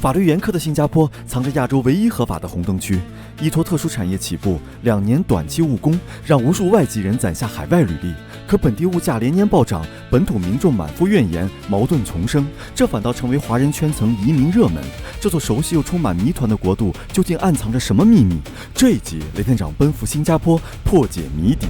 法律嚴苛的新加坡藏着亞洲唯一合法的紅燈區，依托特殊產業起步，2年短期務工，讓無數外籍人攢下海外履歷。可本地物價連年暴漲，本土民眾滿腹怨言，矛盾叢生，這反倒成為華人圈層移民熱門。這座熟悉又充滿謎團的國度，究竟暗藏着什麼秘密？這一集，雷探長奔赴新加坡，破解謎底。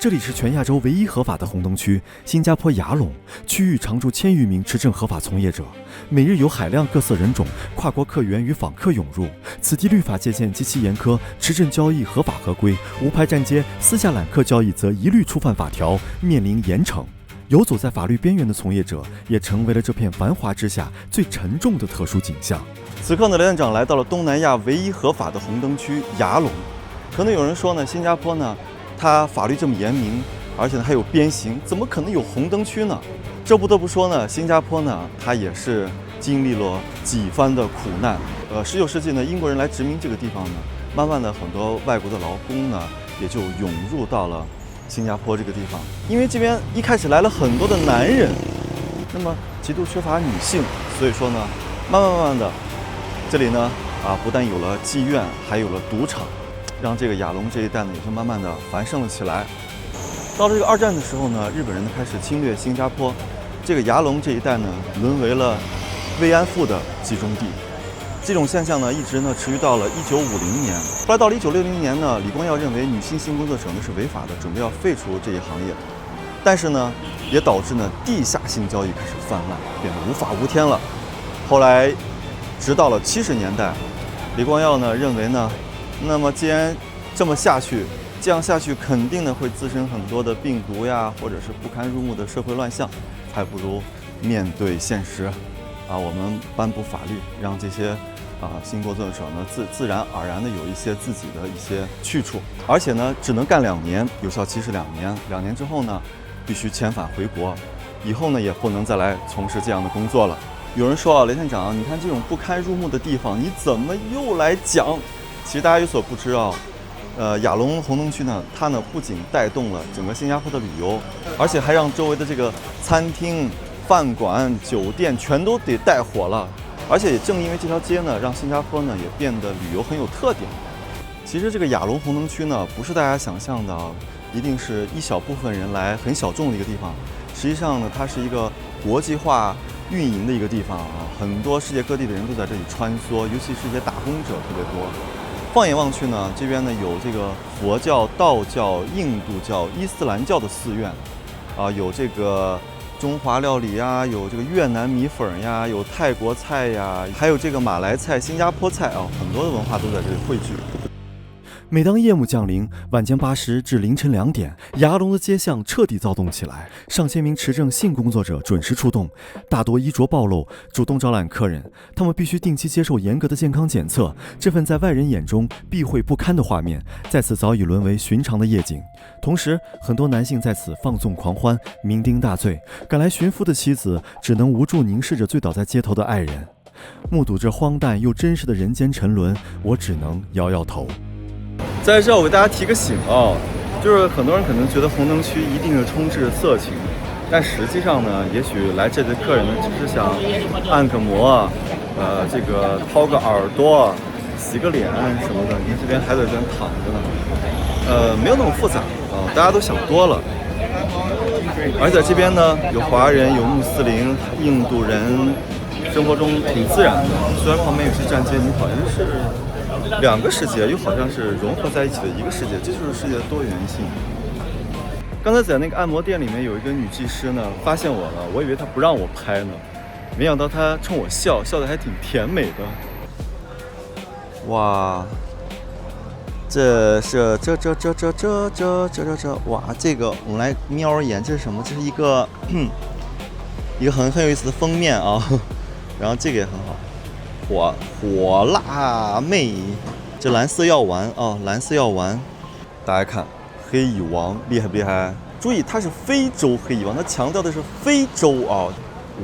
這裡是全亞洲唯一合法的紅燈區——新加坡雅瀧區域，常住1000餘名持證合法從業者，每日有海量各色人種、跨國客源與訪客湧入。此地律法界限極其嚴苛，持證交易合法合規，無牌站街、私下攬客交易則一律觸犯法條，面臨嚴懲。游走在法律邊緣的從業者，也成為了這片繁華之下最沉重的特殊景象。此刻呢，雷探長來到了東南亞唯一合法的紅燈區雅瀧。可能有人說呢，新加坡呢，它法律这麼嚴明，而且呢還有鞭刑，怎麼可能有紅燈區呢？這不得不說呢，新加坡呢，它也是經歷了幾番的苦難。19世紀呢，英國人來殖民這個地方呢，慢慢的很多外國的勞工呢，也就湧入到了新加坡這個地方。因為這邊一開始來了很多的男人，那麼極度缺乏女性，所以說呢，慢慢的，這裡呢，不但有了妓院，還有了賭場。讓這個雅瀧這一帶呢，也就慢慢的繁盛了起來。到了這個2戰的時候呢，日本人呢開始侵略新加坡，這個雅瀧這一帶呢，淪為了慰安婦的集中地。這種現象呢，一直呢持續到了1950年。後來到了1960年呢，李光耀認為女性性工作者呢是違法的，準備要廢除這一行業。但是呢，也導致呢地下性交易開始泛濫，變得無法無天了。後來，直到了70年代，李光耀呢認為呢，那麼既然這樣下去肯定呢會滋生很多的病毒呀，或者是不堪入目的社會亂象，還不如面對現實，我們頒布法律，讓這些性工作者呢自然而然的有一些自己的一些去處，而且呢只能幹2年，有效期是2年，2年之後呢必須遣返回國，以後呢也不能再來從事這樣的工作了。有人說雷探長，你看這種不堪入目的地方，你怎麼又來講？其實大家有所不知啊，雅瀧紅燈區呢，它呢不僅帶動了整個新加坡的旅遊，而且還讓周圍的這個餐廳、飯館、酒店全都得帶火了。而且也正因為這條街呢，讓新加坡呢也變得旅遊很有特點。其實這個雅瀧紅燈區呢，不是大家想象的一定是一小部分人來很小眾的一個地方。實際上呢，它是一個國際化運營的一個地方很多世界各地的人都在這裡穿梭，尤其是一些打工者特別多。放眼望去呢，這邊呢有這個佛教、道教、印度教、伊斯蘭教的寺院，有這個中華料理呀，有這個越南米粉呀，有泰國菜呀，還有這個馬來菜、新加坡菜很多的文化都在這裡匯聚。每當夜幕降臨，晚間8時至凌晨2點，雅瀧的街巷徹底躁動起來，上千名持證性工作者準時出動，大多衣着暴露，主動招攬客人。他們必須定期接受嚴格的健康檢測，這份在外人眼中避諱不堪的畫面，在此早已淪為尋常的夜景。同時，很多男性在此放縱狂歡，酩酊大醉，趕來尋夫的妻子只能無助凝視着醉倒在街頭的愛人。目睹着荒誕又真實的人間沉淪，我只能搖搖頭。在這我給大家提個醒就是很多人可能覺得紅燈區一定是充斥着色情，但實際上呢，也許來這裡的客人呢，只是想按個摩，這個掏個耳朵，洗個臉什麼的。你看這邊還有人躺着呢，沒有那麼複雜大家都想多了。而且這邊呢，有華人，有穆斯林、印度人，生活中挺自然的。雖然旁邊有些站街，你好像是2個世界，又好像是融合在一起的一個世界，這就是世界的多元性。剛才在那個按摩店裡面有一個女技師呢，發現我了，我以為她不讓我拍呢，沒想到她衝我笑，笑得還挺甜美的。哇，這是哇，這個我們來瞄一眼，這是什麼？這是一個很有意思的封面然後這個也很好。火辣妹，這藍色藥丸藍色藥丸，大家看黑蟻王厲害不厲害？注意，它是非洲黑蟻王，它強調的是非洲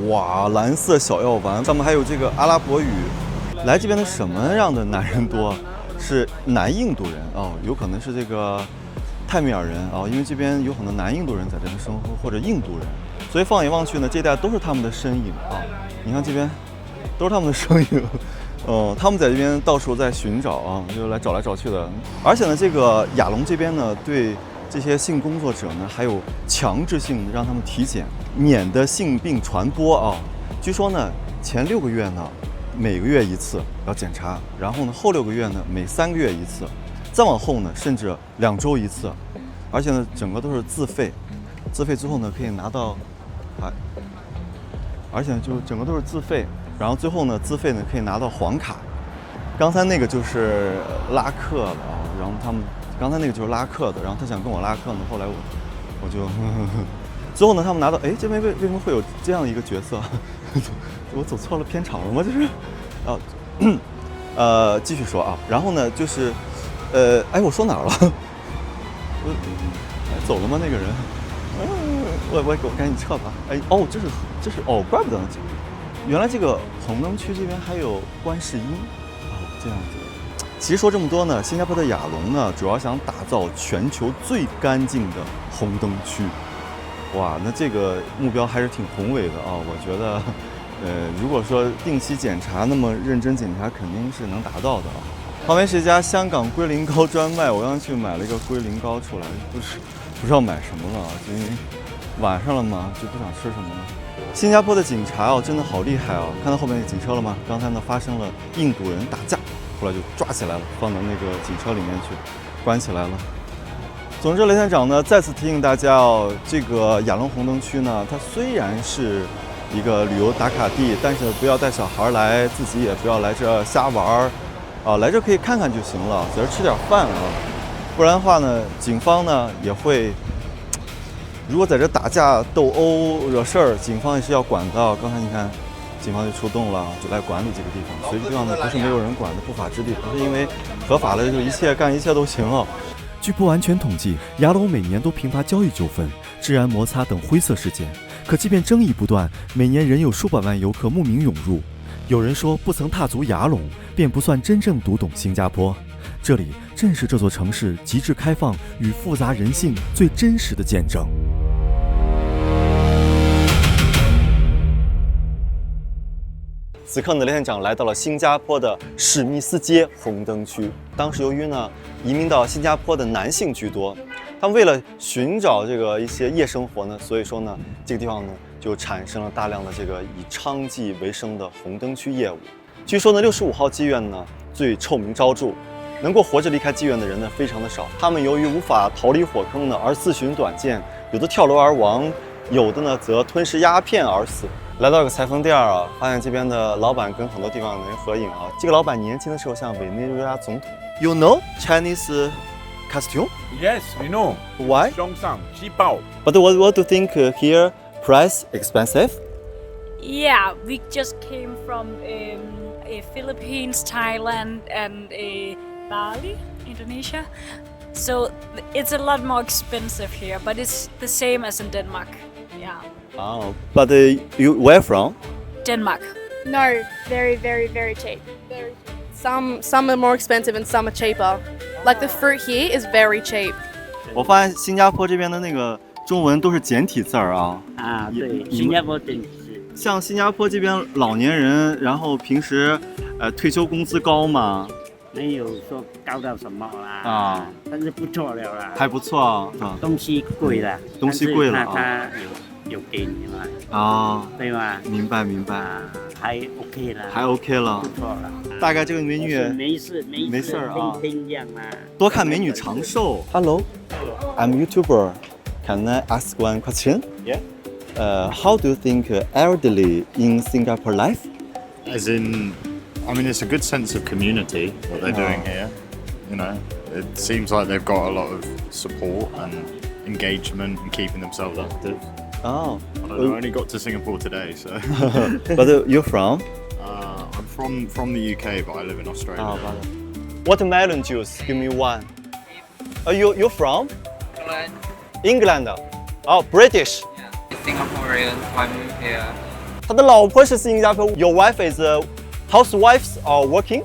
哇，藍色小藥丸，上面還有這個阿拉伯語。來這邊的什麼樣的男人多？是南印度人有可能是這個泰米爾人因為這邊有很多南印度人在這邊生活，或者印度人。所以放眼望去呢，這一帶都是他們的身影啊。你看這邊都是他們的身影，他們在這邊到處在尋找啊，就來找來找去的。而且呢，這個亞龍這邊呢，對這些性工作者呢，還有強制性讓他們體檢，免得性病傳播啊。據說呢，前6個月呢，每個月1次要檢查，然後呢，後6個月呢，每3個月1次，再往後呢，甚至2周1次，而且呢，整個都是自費，自費之後呢，可以拿到，而且就整个都是自費，然後最後呢，自費呢可以拿到黃卡。剛才那個就是拉客的啊，然後他們剛才那個就是拉客的，然後他想跟我拉客呢，後來我就最後呢，他們拿到，哎，這邊為什麼會有這樣一個角色？我走錯了片場了嗎？就是繼續說啊，然後呢，就是哎，我說哪兒了？走了嗎？那個人？我趕緊撤吧。哎，哦，這是哦，怪不得呢。原來這個紅燈區這邊還有觀世音哦，這樣子。其實說這麼多呢，新加坡的亞龍呢，主要想打造全球最乾淨的紅燈區。哇，那這個目標還是挺宏偉的啊！我覺得，如果說定期檢查，那麼認真檢查肯定是能達到的啊。旁邊是一家香港龜苓膏專賣，我剛去買了一個龜苓膏出來，不知道買什麼了，因為晚上了嘛，就不想吃什麼了。新加坡的警察哦，真的好厲害哦！看到後面那個警車了嗎？剛才呢發生了印度人打架，後來就抓起來了，放到那個警車裡面去，關起來了。總之，雷探長呢再次提醒大家哦，這個亞龍紅燈區呢，它雖然是一個旅遊打卡地，但是不要帶小孩來，自己也不要來這瞎玩啊，來這可以看看就行了，在這吃點飯啊，不然的話呢，警方呢也會，如果在這打架鬥毆惹事兒，警方也是要管的。剛才你看，警方就出動了，就來管理這個地方，所以這地方呢不是沒有人管的不法之地，不是因為合法的就一切幹一切都行哦。據不完全統計，亞龍每年都頻發交易糾紛、治安摩擦等灰色事件。可即便爭議不斷，每年仍有數百萬遊客慕名湧入。有人說，不曾踏足亞龍，便不算真正讀懂新加坡。這裡正是這座城市極致開放與複雜人性最真實的見證。此刻呢，雷探長來到了新加坡的史密斯街紅燈區。當時由於呢移民到新加坡的男性居多，他們為了尋找這個一些夜生活呢，所以說呢這個地方呢就產生了大量的這個以娼妓為生的紅燈區業務。據說呢65號妓院呢最臭名昭著，能夠活着離開妓院的人呢非常的少。他們由於無法逃離火坑呢而自尋短見，有的跳樓而亡，有的呢則吞食鴉片而死。來到一個裁縫店啊，發現這邊的老闆跟很多地方的人合影啊。這個老闆年輕的時候像委內瑞拉總統。You know Chinese costume? Yes, we know. Why? 中上西包。But what do you think here? Price expensive? Yeah, we just came from Philippines, Thailand, and Bali, Indonesia. So it's a lot more expensive here, but it's the same as in Denmark. Yeah. Oh, but where from? Denmark. No, very, very, very cheap. Some are more expensive and some are cheaper. Like the fruit here is very cheap. 我發現新加坡這邊的那個中文都是簡體字兒啊。啊，對，新加坡簡體字。像新加坡這邊老年人，然後平時退休工資高嗎？沒有說高到什麼啦。啊，但是不錯了啦。還不錯啊。東西貴了。東西貴了啊。他有給你嘛？啊，對吧？明白。還 OK 了。還 OK 了。不錯了。大概這個美女沒事啊。天這樣啦。多看美女長壽。Hello, I'm YouTuber. Can I ask one question? Yeah. How do you think elderly in Singapore life? As in, I mean, it's a good sense of community, what they're doing here. You know, it seems like they've got a lot of support and engagement and keeping themselves active. Oh. I only got to Singapore today, so. But you're from? I'm from the UK, but I live in Australia. Oh, watermelon juice, give me one. You're from? England. Oh, British. Yeah, Singaporean. I'm here. 他的老婆是新加坡。Your wife is housewives or working?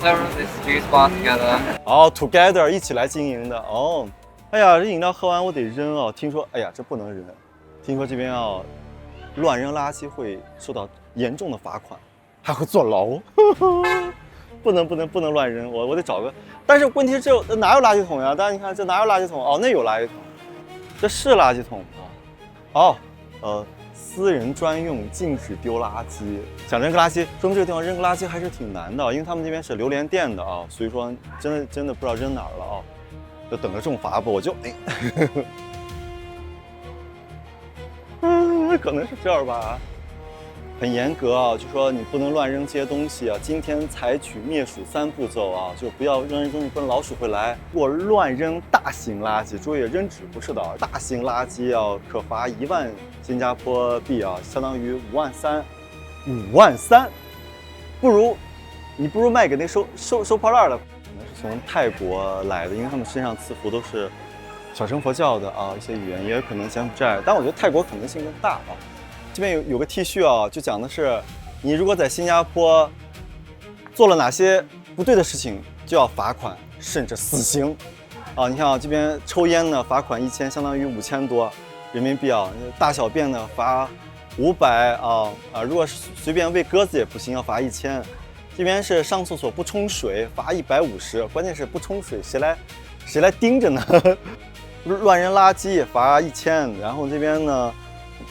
Serve this juice bar together. 哦 ，together 一起來經營的。哦，哎呀，這飲料喝完我得扔哦。聽說，哎呀，這不能扔。聽說這邊要亂扔垃圾會受到嚴重的罰款，還會坐牢。不能亂扔，我得找個。但是問題是這哪有垃圾桶呀？大家你看這哪有垃圾桶？哦，那有垃圾桶，這是垃圾桶啊。哦，私人專用，禁止丟垃圾。想扔個垃圾，說明這個地方扔個垃圾還是挺難的，因為他們這邊是榴蓮店的啊，所以說真的不知道扔哪兒了啊，就等着重罰吧。我就可能是這兒吧。很嚴格啊，就說你不能亂扔這些東西啊。今天採取滅鼠3步驟啊，就不要扔东西，不然老鼠會來。如果亂扔大型垃圾，注意扔紙不是的，大型垃圾啊，可罰1萬新加坡幣啊，相當於5萬3。5萬3，不如賣給那收破爛的，可能是從泰國來的，因為他們身上赐福都是小乘佛教的啊，一些語言，也有可能柬埔寨，但我觉得泰国可能性更大啊。这边有個 T 恤啊，就講的是，你如果在新加坡做了哪些不對的事情，就要罰款，甚至死刑。啊，你看啊，這邊抽煙呢，罰款1000，相當於5000多人民幣啊。大小便呢，罰500啊。如果是隨便餵鴿子也不行，要罰1000。這邊是上廁所不沖水，罰150。關鍵是不沖水，誰來盯着呢？亂扔垃圾也罰1000。然後這邊呢，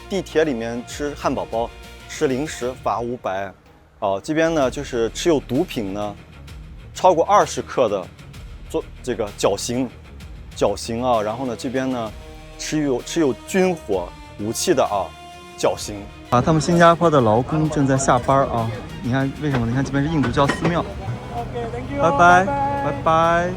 地鐵裡面吃漢堡包、吃零食罰500，哦，這邊呢就是持有毒品呢，超過20克的，做這個絞刑啊。然後呢，這邊呢持有軍火武器的啊，絞刑啊。他們新加坡的勞工正在下班啊，你看為什麼？你看這邊是印度教寺廟。拜拜。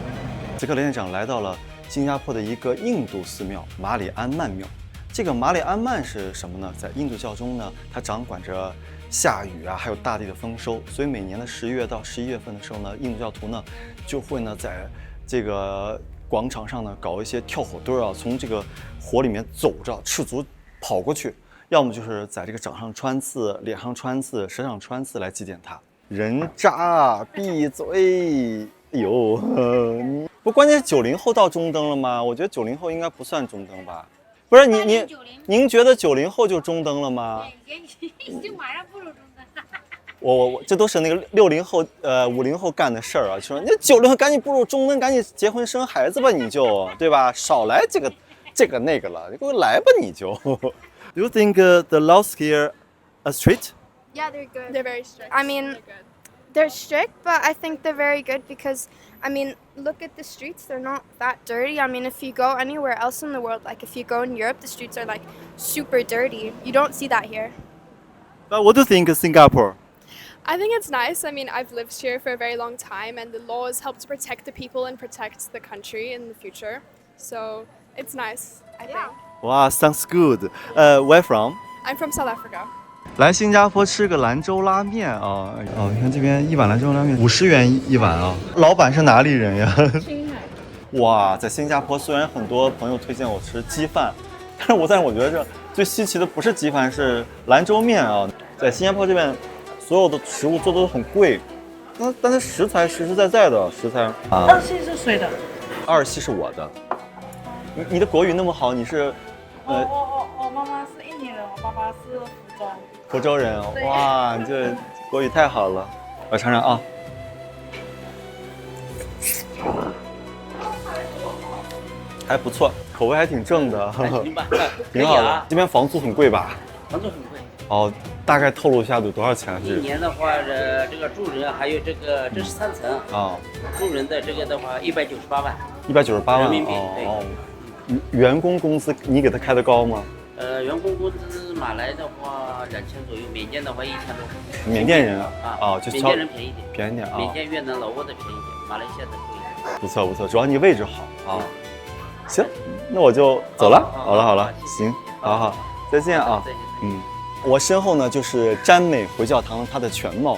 此刻雷店長來到了新加坡的一個印度寺廟馬里安曼廟。這個馬里安曼是什麼呢？在印度教中呢，它掌管着下雨啊，還有大地的豐收，所以每年的10月到11月份的時候呢，印度教徒呢就會呢在這個廣場上呢搞一些跳火堆啊，從這個火裡面走着，赤足跑過去，要麼就是在這個掌上穿刺、臉上穿刺、舌上穿刺來祭奠他。人渣，閉嘴！哎呦，不，關鍵是90後到中燈了嗎？我覺得90後應該不算中燈吧。不是您覺得90後就中燈了嗎？馬上步入中燈。我這都是那個60後50後幹的事兒啊，就說你90後趕緊步入中燈，趕緊結婚生孩子吧，你就對吧？少來這個那個了，你給我來吧你就。Do you think the laws here are strict? Yeah, they're good. They're very strict. I mean, they're strict, but I think they're very good because, I mean, look at the streets. They're not that dirty. I mean, if you go anywhere else in the world, like if you go in Europe, the streets are like super dirty. You don't see that here. But what do you think of Singapore? I think it's nice. I mean, I've lived here for a very long time, and the laws help to protect the people and protect the country in the future. So it's nice, I think. Wow, sounds good. Where from? I'm from South Africa. 來新加坡吃個蘭州拉麵啊！哦，你看這邊一碗蘭州拉麵50元一碗啊！老闆是哪裡人呀？青海。哇，在新加坡雖然很多朋友推薦我吃雞飯，但是我覺得這最稀奇的不是雞飯，是蘭州麵啊！在新加坡這邊，所有的食物做的都很貴，但是食材實實在在的食材啊。27是誰的？27是我的。你的國語那麼好，你是？我媽媽是印尼人，我爸爸是福州。福州人，哇，你這國語太好了，我嘗嘗啊。還不錯，口味還挺正的，挺好的。這邊房租很貴吧？房租很貴。哦，大概透露一下有多少錢？一年的話，這個住人還有這是3層啊，住人的這個的話198萬。198萬人民幣。哦。員工工資你給他開得高嗎？員工工資馬來的話2000左右，緬甸的話1000多。緬甸人就緬甸人便宜點，便宜點啊。緬甸、越南、老撾的便宜點，馬來西亞的貴一點。不錯不錯，主要你位置好啊。行，那我就走了。好了，行，好，再見啊。我身後呢就是詹美回教堂它的全貌，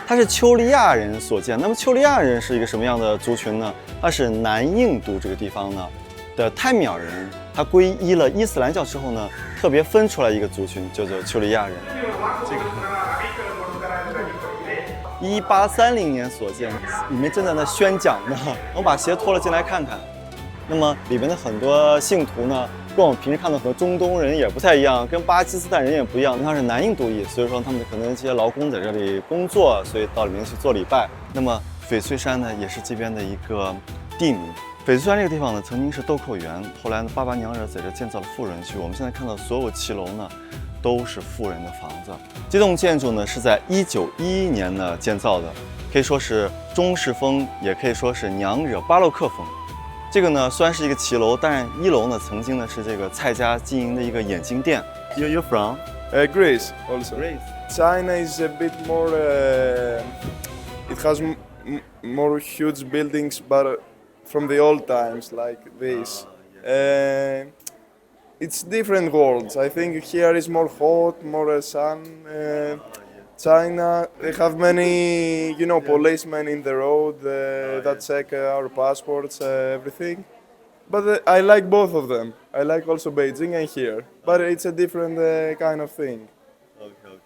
它是丘利亞人所建。那麼丘利亞人是一個什麼樣的族群呢？它是南印度這個地方呢的泰米爾人，他皈依了伊斯蘭教之後呢，特別分出來一個族群，叫做丘利亞人。1830年所建，裡面正在那宣講呢。我把鞋脫了進來看看。那麼裡面的很多信徒呢，跟我们平时看到和中东人也不太一样，跟巴基斯坦人也不一样，他是南印度裔，所以说他们可能一些劳工在这里工作，所以到里面去做礼拜。那么翡翠山呢，也是这边的一个地名。翡翠山这个地方呢，曾经是豆蔻园，后来呢，巴巴娘惹在这建造了富人区。我们现在看到所有骑楼呢，都是富人的房子。这栋建筑呢，是在1911年呢建造的，可以说是中式风，也可以说是娘惹巴洛克風。這個呢，雖然是一個騎樓，但1樓呢，曾經呢是這個蔡家經營的一個眼鏡店。You're from? Greece also. Greece. China is a bit more. It has more huge buildings, but from the old times like this. It's different worlds. I think here is more hot, more sun. China, they have many, policemen in the road that check our passports, everything. But I like both of them. I like also Beijing and here. But it's a different kind of thing. Okay.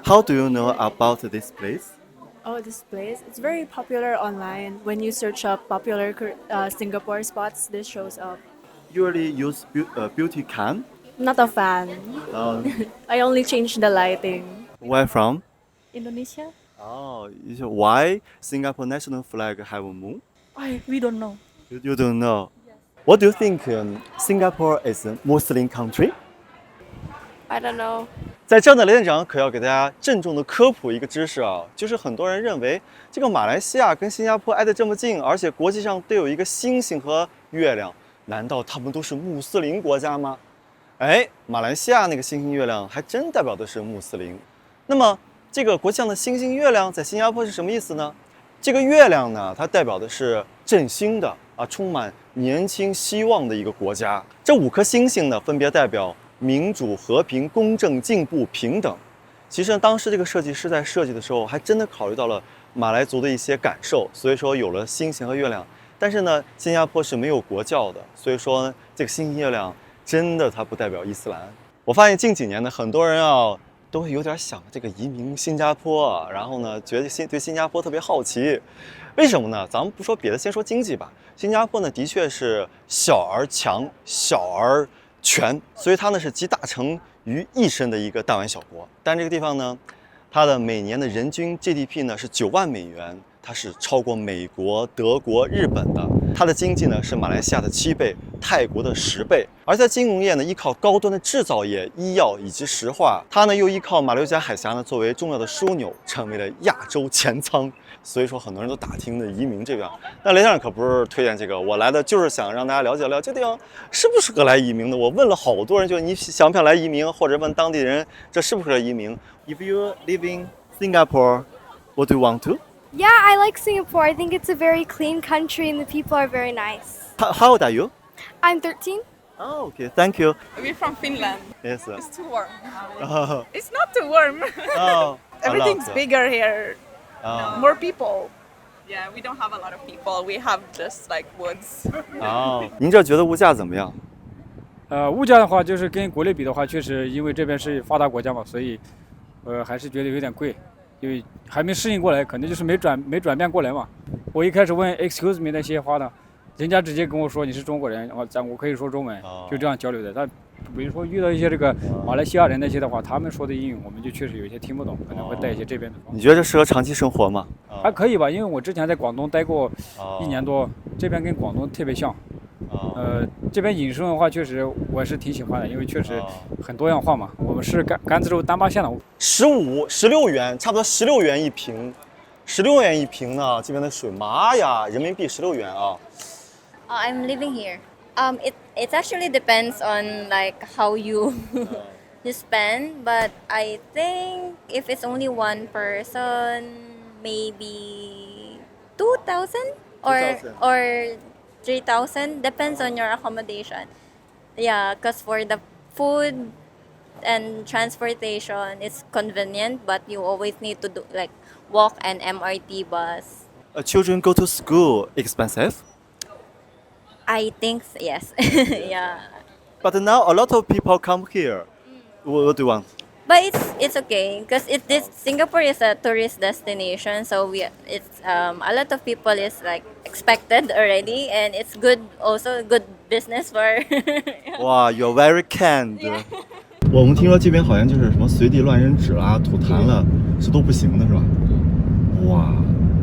How do you know about this place? Oh, this place? It's very popular online. When you search up popular Singapore spots, this shows up. You really use beauty cam? Not a fan. I only change the lighting. Where from? Indonesia? Oh, why Singapore national flag have a moon? We don't know. You don't know? Yes. What do you think Singapore is a Muslim country? I don't know. 在这儿呢，雷店长可要给大家郑重的科普一个知识啊，就是很多人认为这个马来西亞跟新加坡挨得这麼近，而且國際上都有一個星星和月亮，難道他們都是穆斯林國家嗎？哎，馬來西亞那個星星月亮還真代表的是穆斯林。那麼這個國際上的星星月亮在新加坡是什麼意思呢？這個月亮呢，它代表的是振興的啊，充滿年輕希望的一個國家。這5顆星星呢，分別代表民主、和平、公正、進步、平等。其實當時這個設計師在設計的時候，還真的考慮到了馬來族的一些感受，所以說有了星星和月亮。但是呢，新加坡是沒有國教的，所以說這個星星月亮真的它不代表伊斯蘭。我發現近幾年呢，很多人啊都會有點想這個移民新加坡啊，然後呢覺得對新加坡特別好奇。為什麼呢？咱們不說別的，先說經濟吧。新加坡呢，的確是小而強，小而全，所以它呢是集大成於一身的一個大灣小國。但這個地方呢，它的每年的人均 GDP 呢是9萬美元，它是超過美國、德國、日本的。它的經濟呢是馬來西亞的7倍，泰國的10倍。而在金融業呢，依靠高端的製造業、醫藥以及石化，它呢又依靠馬六甲海峽呢作為重要的樞紐，成為了亞洲前艙。所以說很多人都打聽的移民這邊。那雷先生可不是推薦這個，我來的就是想讓大家了解了解這地方適不適合來移民的。我問了好多人，就你想不想來移民，或者問當地人這適不適合移民。If you live in Singapore, what do you want to? Yeah, I like Singapore. I think it's a very clean country and the people are very nice. How old are you? I'm 13. Oh, okay. Thank you. We're from Finland. Yes. It's too warm. Oh. It's not too warm. Oh. Everything's bigger here. Oh. More people. Yeah, we don't have a lot of people. We have just like woods. Oh. 您這覺得物價怎麼樣？物價的話，就是跟國內比的話，確實因為這邊是發達國家嘛，所以，還是覺得有點貴，因為還沒適應過來，可能就是沒轉變過來嘛。我一開始問 excuse me 那些話呢，人家直接跟我說你是中國人，我可以說中文，就這樣交流的。但比如說遇到一些這個馬來西亞人那些的話，他們說的英語我們就確實有一些聽不懂，可能會帶一些這邊的。你覺得適合長期生活嗎？還可以吧，因為我之前在廣東待過1年多，這邊跟廣東特別像。這邊飲食文化確實我是挺喜歡的，因為確實很多樣化嘛。我們是甘孜州丹巴縣的。16元，差不多16元一瓶，16元一瓶呢。這邊的水，媽呀，人民幣16元啊。I'm living here. It actually depends on like how you you spend, but I think if it's only one person, maybe 2,000 or 3,000, depends on your accommodation. Yeah, because for the food and transportation, it's convenient, but you always need to do like walk and MRT bus. Children go to school expensive? I think yes. Yeah. But now a lot of people come here. What do you want? But it's okay because Singapore is a tourist destination, so it's a lot of people is like expected already, and it's good also good business for. Wow, you're very kind. Yeah. 我们听说这边好像就是什么随地乱扔纸啦、吐痰了，是都不行的，是吧？哇，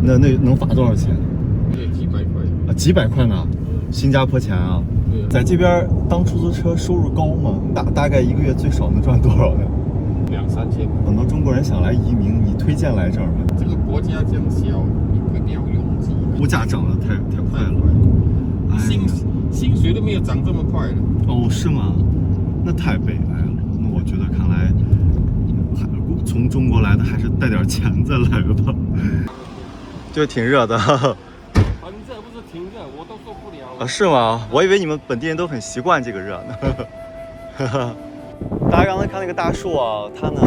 那能罚多少钱？几百块啊，几百块呢？新加坡钱啊？在这边当出租车收入高吗？大概一个月最少能賺多少呢？2、3千。很多中國人想來移民，你推薦來這兒嗎？這個國家這樣小，你會比較擁擠。物價漲得太快了，薪水都沒有漲這麼快了。哦，是嗎？那太悲哀了。那我覺得看來，從中國來的還是帶點錢再來吧。就挺熱的。很熱，不是挺熱，我都受不了。啊，是嗎？我以為你們本地人都很習慣這個熱呢。大家剛才看那個大樹啊，它呢，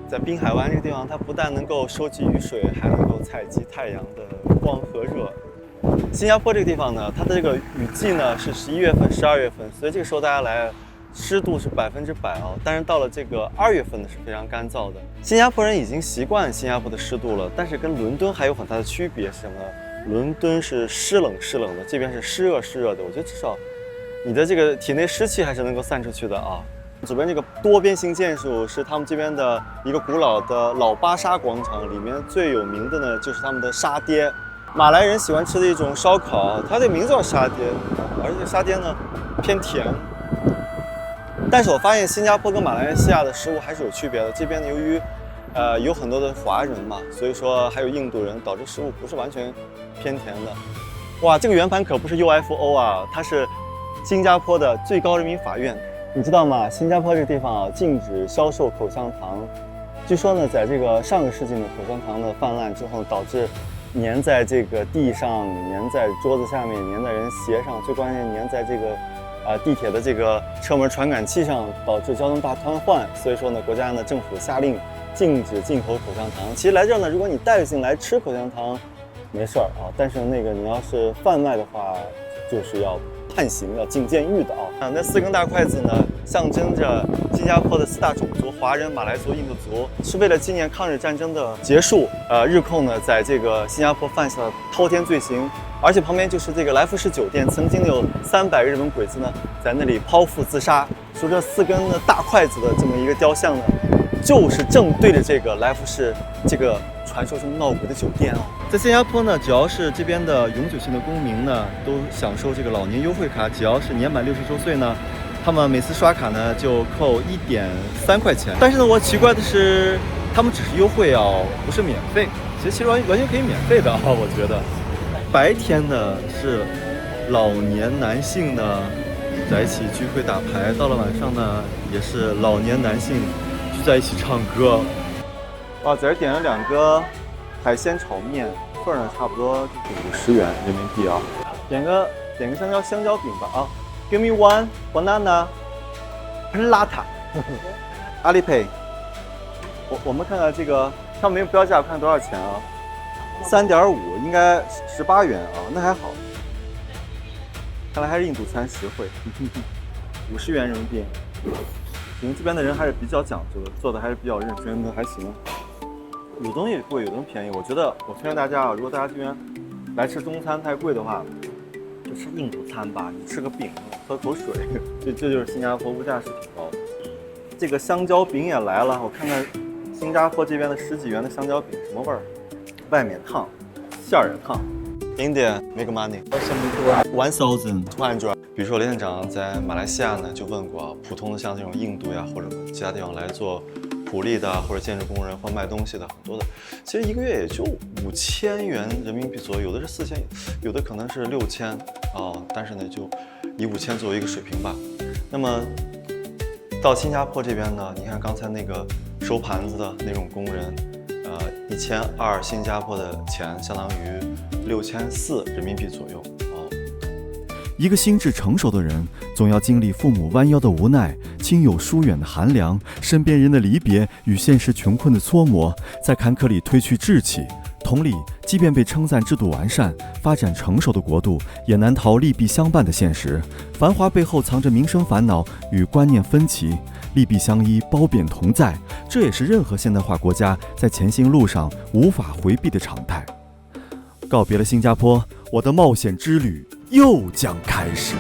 在濱海灣這個地方，它不但能夠收集雨水，還能夠採集太陽的光和熱。新加坡這個地方呢，它的這個雨季呢是11月份、12月份，所以這個時候大家來，濕度是100%啊。但是到了這個2月份呢是非常乾燥的。新加坡人已經習慣新加坡的濕度了，但是跟倫敦還有很大的區別是什麼呢？倫敦是濕冷的，這邊是濕熱的。我覺得至少你的這個體內濕氣還是能夠散出去的啊。左邊這個多邊形建築是他們這邊的一個古老的老巴沙廣場，裡面最有名的呢就是他們的沙爹，馬來人喜歡吃的一種燒烤，它的名字叫沙爹，而且沙爹呢偏甜。但是我發現新加坡跟馬來西亞的食物還是有區別的，這邊呢由於有很多的華人嘛，所以說還有印度人，導致食物不是完全偏甜的。哇，這個圓盤可不是 UFO 啊，它是新加坡的最高人民法院。你知道嗎？新加坡這個地方啊，禁止銷售口香糖。據說呢，在這個上個世紀呢，口香糖的泛濫之後，導致粘在這個地上、粘在桌子下面、粘在人鞋上，最關鍵粘在這個地鐵的這個車門傳感器上，導致交通大癱瘓。所以說呢，國家呢政府下令禁止進口口香糖。其實來這兒呢，如果你帶進來吃口香糖，沒事兒啊。但是那個你要是販賣的話，就是要判刑，要進監獄的啊。那4根大筷子呢，象徵着新加坡的4大種族：華人、馬來族、印度族，是為了紀念抗日戰爭的結束。日寇呢，在這個新加坡犯下了滔天罪行，而且旁邊就是這個來福士酒店，曾經有300個日本鬼子呢，在那裡剖腹自殺。說這4根的大筷子的這麼一個雕像呢，就是正對着這個來福士這個傳說中鬧鬼的酒店啊。在新加坡呢，只要是這邊的永久性的公民呢，都享受這個老年優惠卡。只要是年滿60周歲呢，他們每次刷卡呢就扣1.3塊錢。但是呢，我奇怪的是，他們只是優惠啊，不是免費。其實完全可以免費的啊，我覺得。白天呢是老年男性呢在一起聚會打牌，到了晚上呢也是老年男性聚在一起唱歌。哇，在這點了2個海鮮炒麵，份呢差不多就是50元人民幣啊。點個香蕉餅吧啊。Give me one banana plata。Alipay。我們看看這個，他們沒有標價，看多少錢啊？3.5，應該18元啊，那還好。看來還是印度餐實惠。50元人民幣。你們這邊的人還是比較講究的，做的還是比較認真的，還行。有東西貴，有東西便宜。我覺得我推薦大家啊，如果大家這邊來吃中餐太貴的話，就吃印度餐吧。你吃個餅，喝口水，這就是新加坡物價是挺高的。這個香蕉餅也來了，我看看新加坡這邊的10幾元的香蕉餅什麼味兒？外面燙，餡兒也燙。India make money 1,200。比如說雷店長在馬來西亞呢就問過啊，普通的像這種印度呀或者其他地方來做普利的或者建築工人或賣東西的很多的，其實一個月也就5000元人民幣左右，有的是4000，有的可能是6000啊，但是呢就以5000作為一個水平吧。那麼到新加坡這邊呢，你看剛才那個收盤子的那種工人，1200新加坡的錢相當於6400人民幣左右。一個心智成熟的人，總要經歷父母彎腰的無奈、親友疏遠的寒涼、身邊人的離別與現實窮困的搓磨，在坎坷裡褪去志氣。同理，即便被稱讚制度完善、發展成熟的國度，也難逃利弊相伴的現實。繁華背後藏着民生煩惱與觀念分歧。利弊相依，褒貶同在，這也是任何現代化國家在前行路上無法回避的常態。告別了新加坡，我的冒險之旅又將開始。